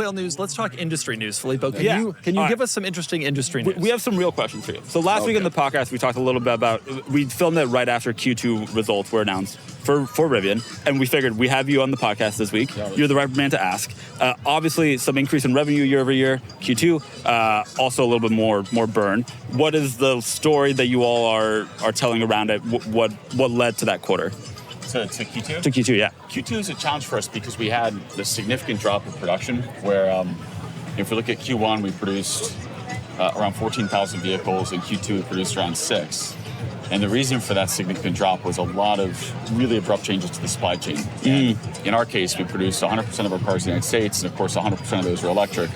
whale news. Let's talk industry news, Filippo. Can Yeah. you give us some interesting industry news? We have some real questions for you. So last week on the podcast, we talked a little bit about, we filmed it right after Q2 results were announced for Rivian, and we figured we have you on the podcast this week. You're the right man to ask. Obviously, some increase in revenue year over year, Q2, also a little bit more burn. What is the story that you all are telling around it? What led to that quarter? To Q2? To Q2, yeah. Q2 is a challenge for us because we had a significant drop in production where if we look at Q1, we produced around 14,000 vehicles, and Q2 we produced around 6. And the reason for that significant drop was a lot of really abrupt changes to the supply chain. And in our case, we produced 100% of our cars in the United States, and of course 100% of those were electric.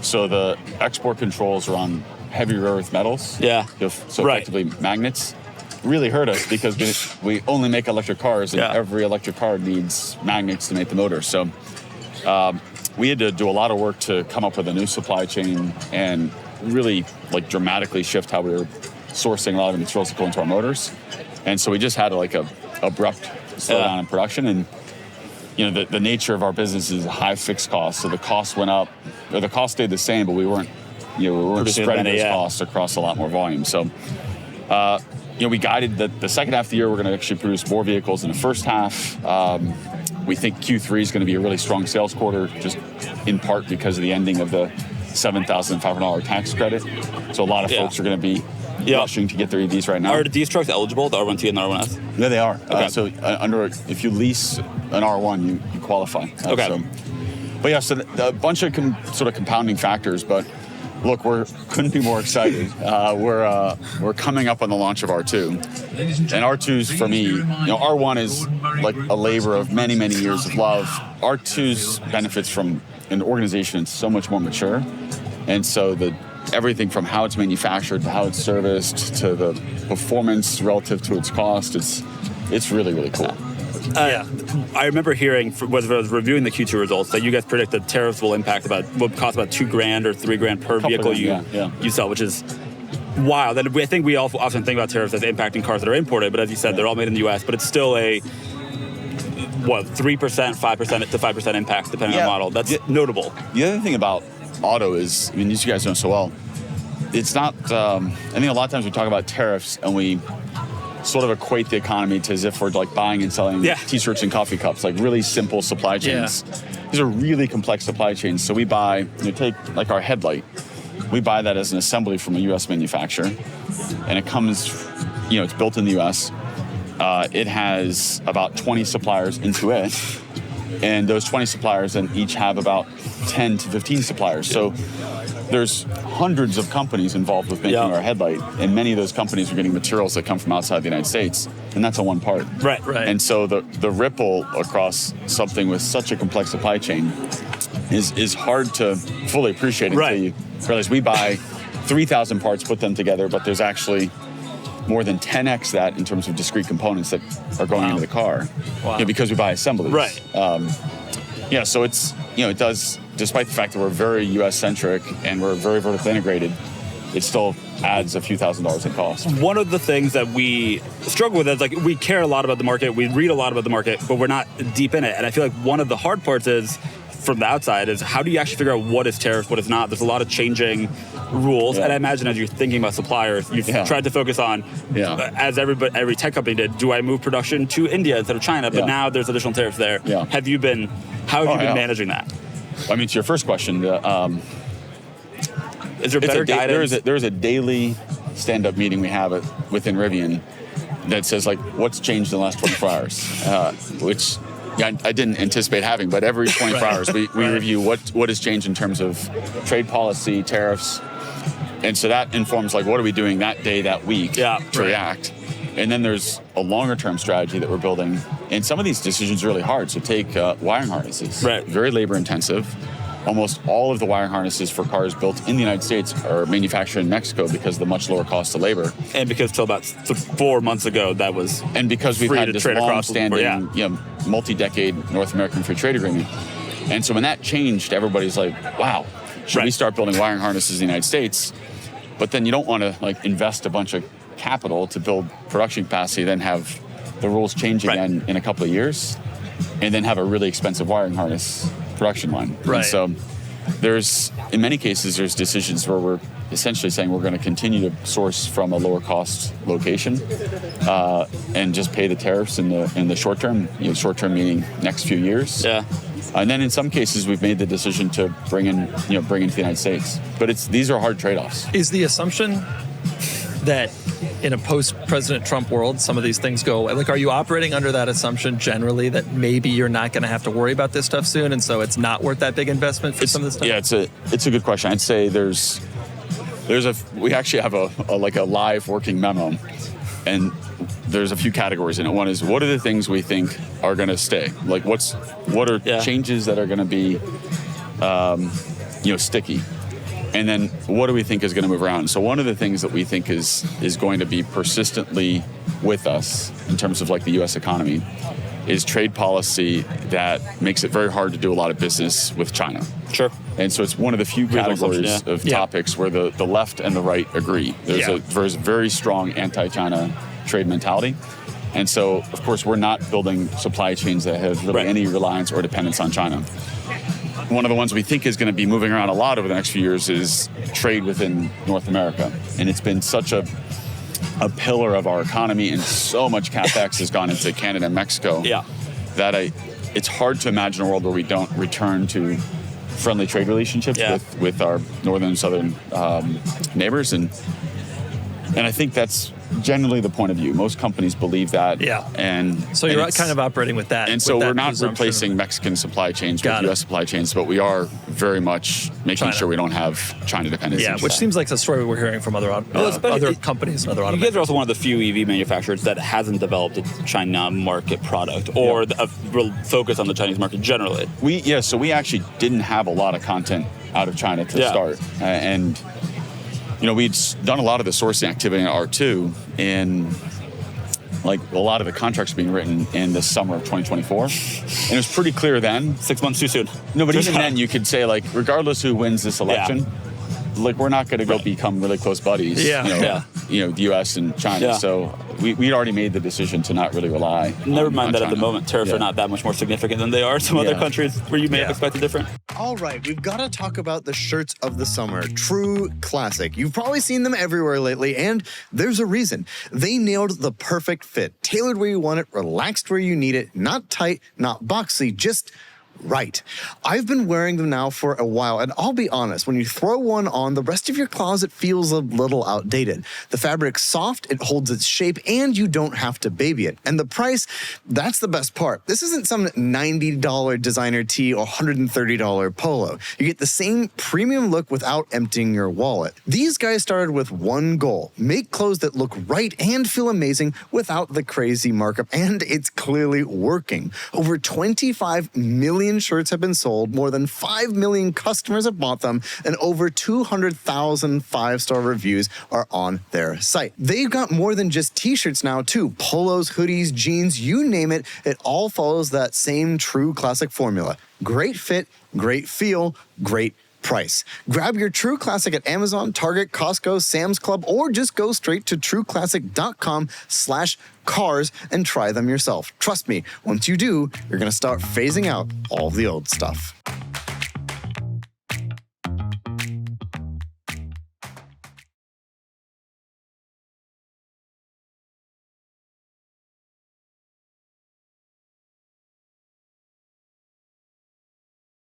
So the export controls around heavy rare earth metals, effectively magnets, really hurt us because we only make electric cars, and every electric car needs magnets to make the motor. So we had to do a lot of work to come up with a new supply chain and really dramatically shift how we were sourcing a lot of the materials that go into our motors. And so we just had a abrupt slowdown in production. And the nature of our business is high fixed costs, so the cost went up, or the cost stayed the same, but we weren't spreading those costs across a lot more volume. So we guided that the second half of the year we're going to actually produce more vehicles than the first half. We think Q3 is going to be a really strong sales quarter, just in part because of the ending of the $7,500 tax credit. So a lot of folks are going to be rushing to get their EVs right now. Are these trucks eligible, the R1T and the R1S? Yeah, they are. Okay. So if you lease an R1, you qualify. So a bunch of sort of compounding factors, but look, couldn't be more excited. We're coming up on the launch of R2, and R2's for me, R1 is like a labor of many, many years of love. R2's benefits from an organization that's so much more mature, and so everything from how it's manufactured to how it's serviced to the performance relative to its cost, it's really, really cool. I remember hearing, was reviewing the Q2 results, that you guys predict that tariffs will cost about $2,000 or $3,000 per vehicle you sell, which is wild. And I think we often think about tariffs as impacting cars that are imported, but as you said, they're all made in the U.S., but it's still a 3%, 5% to 5% impact depending on the model. That's notable. The other thing about auto is, these guys know so well, it's not, I think a lot of times we talk about tariffs and we sort of equate the economy to as if we're buying and selling t-shirts and coffee cups, really simple supply chains. These are really complex supply chains. So we buy, take our headlight, we buy that as an assembly from a U.S. manufacturer, and it comes, it's built in the U.S. It has about 20 suppliers into it, and those 20 suppliers then each have about 10 to 15 suppliers. So there's hundreds of companies involved with making our headlight, and many of those companies are getting materials that come from outside the United States, and that's on one part. Right. And so the ripple across something with such a complex supply chain is hard to fully appreciate until you realize we buy 3,000 parts, put them together, but there's actually more than 10x that in terms of discrete components that are going into the car, because we buy assemblies. Right. So it's, it does, despite the fact that we're very U.S.-centric and we're very vertically integrated, it still adds a few $1,000s in cost. One of the things that we struggle with is we care a lot about the market, we read a lot about the market, but we're not deep in it. And I feel like one of the hard parts is, from the outside, is how do you actually figure out what is tariff, what is not? There's a lot of changing rules, and I imagine as you're thinking about suppliers, you've tried to focus on, as every tech company did, do I move production to India instead of China? But now there's additional tariffs there. How have you been managing that? To your first question, is there better guidance? There's a daily stand-up meeting we have within Rivian that says what's changed in the last 24 hours, which I didn't anticipate having, but every 24 hours we review what has changed in terms of trade policy, tariffs, and so that informs what are we doing that day, that week to react. And then there's a longer term strategy that we're building, and some of these decisions are really hard. So take wiring harnesses, very labor intensive. Almost all of the wiring harnesses for cars built in the United States are manufactured in Mexico because of the much lower cost of labor. And because till about 4 months ago, that was and because we've had this long-standing, multi-decade North American free trade agreement. And so when that changed, everybody's like, wow, should we start building wiring harnesses in the United States? But then you don't want to invest a bunch of capital to build production capacity, then have the rules change again in a couple of years, and then have a really expensive wiring harness production line. Right. And so in many cases, there's decisions where we're essentially saying we're going to continue to source from a lower cost location and just pay the tariffs in the short term. Short term meaning next few years. Yeah. And then in some cases, we've made the decision to bring in to the United States. But these are hard trade-offs. Is the assumption that in a post-President Trump world, some of these things go away? Like, are you operating under that assumption generally that maybe you're not going to have to worry about this stuff soon, and so it's not worth that big investment for some of this stuff? Yeah, it's a good question. I'd say we actually have a live working memo, and there's a few categories in it. One is, what are the things we think are going to stay? Like, what are changes that are going to be sticky? And then what do we think is going to move around? So one of the things that we think is going to be persistently with us in terms of like the U.S. economy is trade policy that makes it very hard to do a lot of business with China. Sure. And so it's one of the few categories of topics where the left and the right agree. There's a very strong anti-China trade mentality. And so, of course, we're not building supply chains that have really any reliance or dependence on China. One of the ones we think is going to be moving around a lot over the next few years is trade within North America. And it's been such a pillar of our economy, and so much CapEx has gone into Canada and Mexico that it's hard to imagine a world where we don't return to friendly trade relationships with our northern and southern neighbors. And I think that's generally the point of view. Most companies believe that. Yeah. And so you're kind of operating with that. And so we're not replacing Mexican supply chains with U.S. supply chains, but we are very much making sure we don't have China dependency. Yeah, which seems like a story we're hearing from other companies and other automakers. You guys are also one of the few EV manufacturers that hasn't developed a China market product or a real focus on the Chinese market generally. So we actually didn't have a lot of content out of China to start. And we'd done a lot of the sourcing activity in R2, and like a lot of the contracts being written in the summer of 2024. And it was pretty clear then. 6 months too soon. No, but even then you could say, like, regardless who wins this election, like, we're not going to go become really close buddies. The U.S. and China. Yeah. So we'd already made the decision to not really rely Never mind on that China. At the moment, tariffs are not that much more significant than they are in some other countries where you may have expected different. All right, we've got to talk about the shirts of the summer. True classic. You've probably seen them everywhere lately, and there's a reason. They nailed the perfect fit. Tailored where you want it, relaxed where you need it, not tight, not boxy, just right. I've been wearing them now for a while, and I'll be honest, when you throw one on, the rest of your closet feels a little outdated. The fabric's soft, it holds its shape, and you don't have to baby it. And the price, that's the best part. This isn't some $90 designer tee or $130 polo. You get the same premium look without emptying your wallet. These guys started with one goal: make clothes that look right and feel amazing without the crazy markup, and it's clearly working. Over 25 million shirts have been sold, more than 5 million customers have bought them, and over 200,000 5-star reviews are on their site. They've got more than just t-shirts now too. Polos, hoodies, jeans, you name it, it all follows that same true classic formula. Great fit, great feel, great price. Grab your True Classic at Amazon, Target, Costco, Sam's Club, or just go straight to trueclassic.com/cars and try them yourself. Trust me, once you do, you're going to start phasing out all the old stuff.